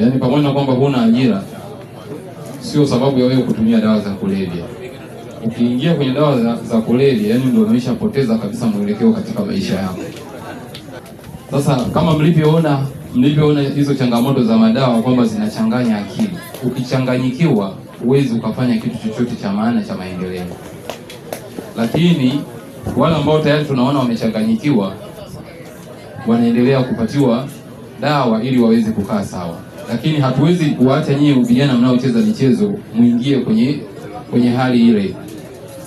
Yaani pamoja na kwamba huna ajira, sio sababu ya wewe kutumia dawa za kulevya. Ukiingia kwenye dawa za kulevya, yani ndio umeshapoteza kabisa mwelekeo katika maisha yako. Sasa kama mlivyoona hizo changamoto za madawa kwamba zinachanganya akili. Ukichanganyikiwa huwezi ukafanya kitu chochote cha maana cha maendeleo. Lakini wale ambao tayari tunaona wamechanganyikiwa wanaendelea kupatiwa dawa ili waweze kukaa sawa. Lakini hatuwezi kuacha nyinyi vijana mnaocheza michezo muingie kwenye hali ile.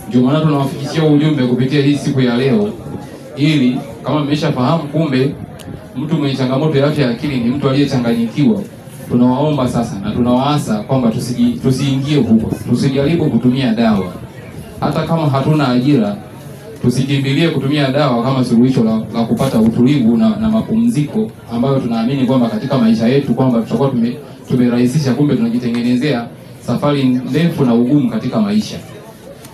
Ndio maana tunawafikishia ujumbe kupitia hii siku ya leo, ili kama mmeshafahamu kumbe mtu mwenye changamoto ya afya ya akili ni mtu aliyechanganyikiwa, tunawaomba sasa na tunawaasa kwamba tusiingie huko, tusijaribu kutumia dawa. Hata kama hatuna ajira, tusikimbilie kutumia dawa kama suluhisho la kupata utulivu na mapumziko ambayo tunaamini kwamba katika maisha yetu kwamba tutakuwa tumerahisisha, kumbe tunajitengenezea safari ndefu na ugumu katika maisha.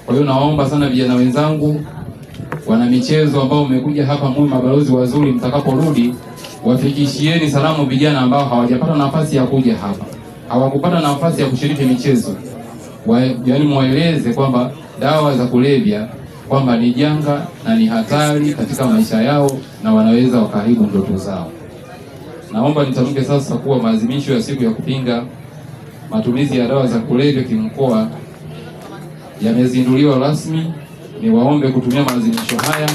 Kwa hiyo nawaomba sana vijana wenzangu, wana michezo ambao mmekuja hapa, mwe mabalozi wazuri, mtakaporudi wafikishieni salamu vijana ambao hawajapata nafasi ya kuja hapa, hawakupata nafasi ya kushiriki michezo. Yaani mueleze kwamba dawa za kulevya kwamba ni janga na ni hatari katika maisha yao na wanaweza wakaharibu ndoto zao. Naomba nitamke sasa kuwa maadhimisho ya siku ya kupinga matumizi ya dawa za kulevya kimkoa yamezinduliwa rasmi. Niwaombe kutumia maadhimisho haya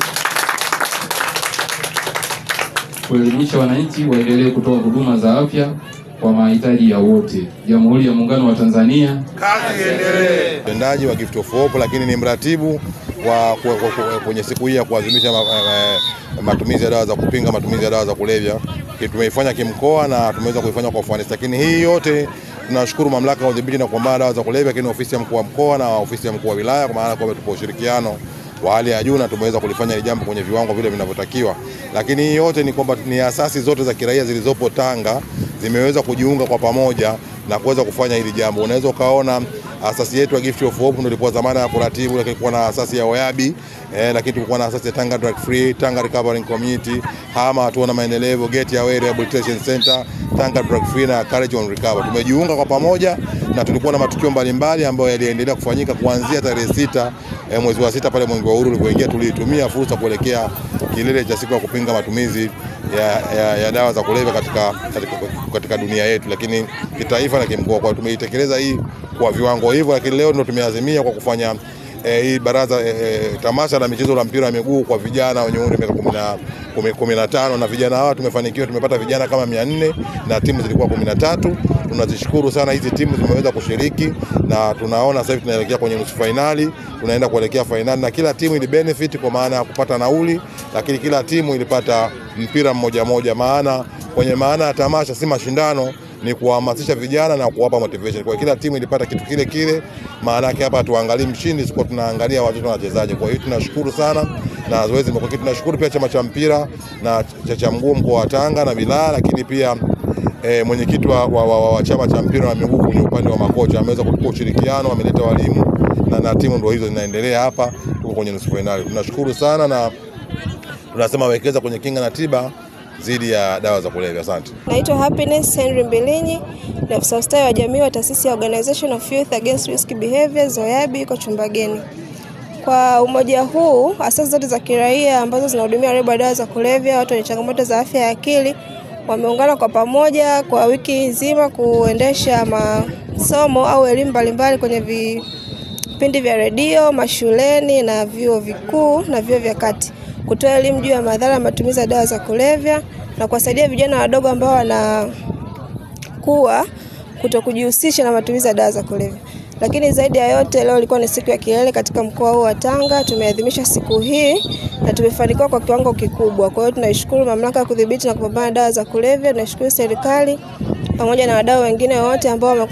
kuelimisha wananchi waendelee kutoa huduma za afya kwa mahitaji ya wote. Jamhuri ya Muungano wa Tanzania, kazi iendelee. Mtendaji wa Gift of Hope, lakini ni mratibu kwenye siku hii ya kuadhimisha matumizi ya dawa za kupinga matumizi ya dawa za kulevya. Tumeifanya kimkoa na tumeweza kuifanya kwa ufanisi, lakini hii yote tunashukuru mamlaka ya udhibiti na kupambana na dawa za kulevya, lakini ofisi ya mkuu wa mkoa na ofisi ya mkuu wa wilaya, kwa maana kwamba tupo ushirikiano wa hali ya juu na tumeweza kulifanya hili jambo kwenye viwango vile vinavyotakiwa. Lakini hii yote ni kwamba ni asasi zote za kiraia zilizopo Tanga zimeweza kujiunga kwa pamoja na kuweza kufanya hili jambo. Unaweza ukaona asasi yetu ya Gift of Hope ndio ilikuwa zamani ya kuratibu, lakini kulikuwa na asasi ya Oyabi, lakini tulikuwa na asasi ya Tanga Drug Free, Tanga Recovering Community, Hama tuona maendeleo, Get Away Rehabilitation Center, Tanga Drug Free na Courage on Recover. Tumejiunga kwa pamoja na tulikuwa na matukio mbalimbali ambayo yaliendelea kufanyika kuanzia tarehe 6 mwezi wa 6 pale Mwenge wa Uhuru ulipoingia. Tulitumia fursa kuelekea kilele cha siku ya kupinga matumizi ya dawa za kulevya katika dunia yetu, lakini kitaifa na kimkoa. Kwa tumeitekeleza hii kwa viwango hivyo, lakini leo ndio tumeazimia kwa kufanya hii baraza tamasha la michezo la mpira wa miguu kwa vijana wenye umri wa miaka 15, na vijana hawa tumefanikiwa, tumepata vijana kama 400 na timu zilikuwa 13. Tunazishukuru sana hizi timu zimeweza kushiriki na tunaona sasa hivi tunaelekea kwenye nusu finali, tunaenda kuelekea finali, na kila timu ili benefit kwa maana ya kupata nauli, lakini kila timu ilipata mpira mmoja, maana kwenye maana ya tamasha si mashindano, ni kuhamasisha vijana na kuwapa motivation. Kwa kila timu ilipata kitu kile, maana yake hapa tuangalie mshindi, sio tunaangalia watoto na wachezaji. Kwa hiyo tunashukuru sana na zoezi limekuwa kitu. Tunashukuru pia chama cha mpira na cha mguu mkoa wa Tanga na wilaya, lakini pia mwenyekiti wa chama cha mpira wa miguu kwenye upande wa makocha ameweza kutupa ushirikiano, ameleta walimu na timu ndio hizo zinaendelea hapa, tuko kwenye nusu finali. Tunashukuru sana na tunasema wekeza kwenye kinga na tiba dhidi ya dawa za kulevya. Asante. Naitwa Happiness Henry Mbilinyi, ni afisa ustawi wa jamii wa taasisi ya Organization of Youth Against Risky Behaviors Oyabi iko Chumbageni. Kwa umoja huu, asasi zote za kiraia ambazo zinahudumia waraibu wa dawa za kulevya, watu wenye changamoto za afya ya akili, wameungana kwa pamoja kwa wiki nzima kuendesha masomo au elimu mbalimbali kwenye vipindi vya redio, mashuleni na vyuo vikuu na vyuo vya kati, kutoa elimu juu ya madhara ya matumizi ya dawa za kulevya na kuwasaidia vijana wadogo ambao wanakuwa kutokujihusisha na matumizi ya dawa za kulevya. Lakini zaidi ya yote, leo ilikuwa ni siku ya kilele katika mkoa huu wa Tanga. Tumeadhimisha siku hii na tumefanikiwa kwa kiwango kikubwa. Kwa hiyo tunaishukuru mamlaka ya kudhibiti na kupambana na dawa za kulevya, tunashukuru serikali pamoja na wadau wengine wote ambao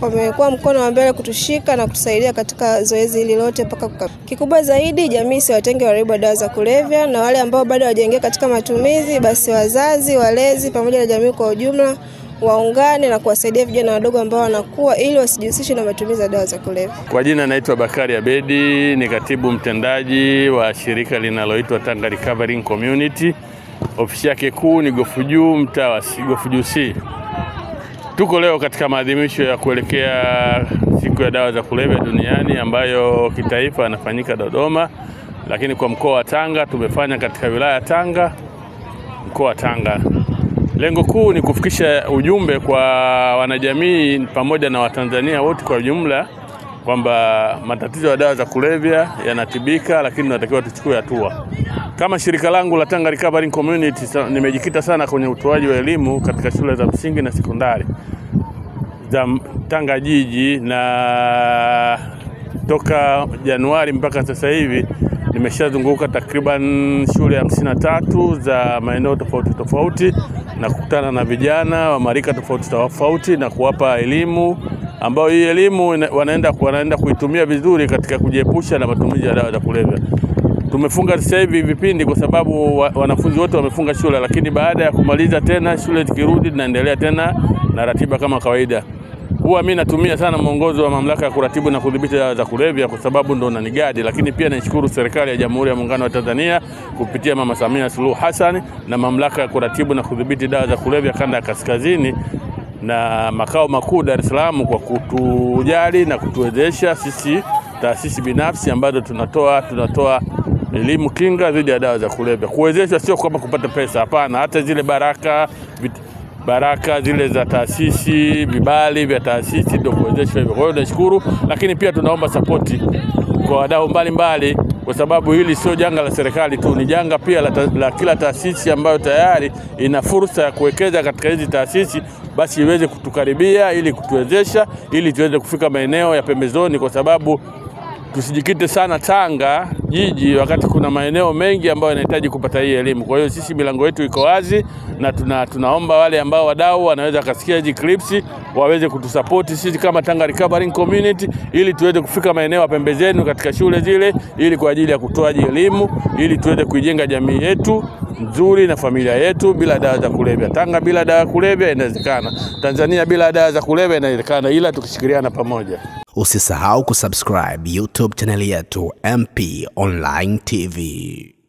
wamekuwa mkono wa mbele kutushika na kutusaidia katika zoezi hili lote mpaka kikubwa zaidi. Jamii si watenge waraibu wa dawa za kulevya, na wale ambao bado hawajaingia katika matumizi, basi wazazi, walezi pamoja na jamii kwa ujumla waungane na kuwasaidia vijana wadogo ambao wanakuwa ili wasijihusishe na matumizi ya dawa za kulevya. Kwa jina naitwa Bakari Abedi, ni katibu mtendaji wa shirika linaloitwa Tanga Recovering Community. Ofisi yake kuu ni Gofuju, mtaa wa Gofuju C. Tuko leo katika maadhimisho ya kuelekea siku ya dawa za kulevya duniani ambayo kitaifa inafanyika Dodoma, lakini kwa mkoa wa Tanga tumefanya katika wilaya ya Tanga, mkoa wa Tanga. Lengo kuu ni kufikisha ujumbe kwa wanajamii pamoja na Watanzania wote kwa jumla kwamba matatizo ya dawa za kulevya yanatibika, lakini tunatakiwa tuchukue hatua. Kama shirika langu la Tanga Recovery Community nimejikita sana kwenye utoaji wa elimu katika shule za msingi na sekondari za Tanga jiji, na toka Januari mpaka sasa hivi nimeshazunguka takriban shule 53 za maeneo tofauti na kukutana na vijana wa marika tofauti na kuwapa elimu ambao hii elimu wanaenda kuitumia vizuri katika kujiepusha na matumizi ya dawa za kulevya. Tumefunga sasa hivi vipindi kwa sababu wanafunzi wote wamefunga shule, lakini baada ya kumaliza tena shule zikirudi tunaendelea tena na ratiba kama kawaida. Huwa mimi natumia sana mwongozo wa mamlaka ya kuratibu na kudhibiti dawa za kulevya kwa sababu ndo unanigadi, lakini pia naishukuru serikali ya Jamhuri ya Muungano wa Tanzania kupitia Mama Samia Suluhu Hassan na mamlaka ya kuratibu na kudhibiti dawa za kulevya kanda ya kaskazini na makao makuu Dar es Salaam kwa kutujali na kutuwezesha sisi taasisi binafsi ambazo tunatoa elimu kinga dhidi ya dawa za kulevya. Kuwezeshwa sio kwamba kupata pesa, hapana, hata zile baraka zile za taasisi, vibali vya taasisi ndio kuwezeshwa hivyo. Kwa hiyo nashukuru, lakini pia tunaomba support kwa wadau mbalimbali kwa sababu hili sio janga la serikali tu, ni janga pia la kila taasisi ambayo tayari ina fursa ya kuwekeza katika hizi taasisi, basi iweze kutukaribia ili kutuwezesha ili tuweze kufika maeneo ya pembezoni, kwa sababu tusijikite sana Tanga jiji wakati kuna maeneo mengi ambayo yanahitaji kupata hii elimu. Kwa hiyo sisi milango yetu iko wazi na tunaomba wale ambao wadau wanaweza kasikia hizi clips waweze kutusupport sisi kama Tanga Recovery Community ili tuweze kufika maeneo ya pembezoni katika shule zile ili kwa ajili ya kutoa elimu ili tuweze kuijenga jamii yetu nzuri na familia yetu bila dawa za kulevya. Tanga bila dawa ya kulevya inawezekana. Tanzania bila dawa za kulevya inawezekana, ila tukishirikiana pamoja. Usisahau kusubscribe YouTube channel yetu MP Online TV.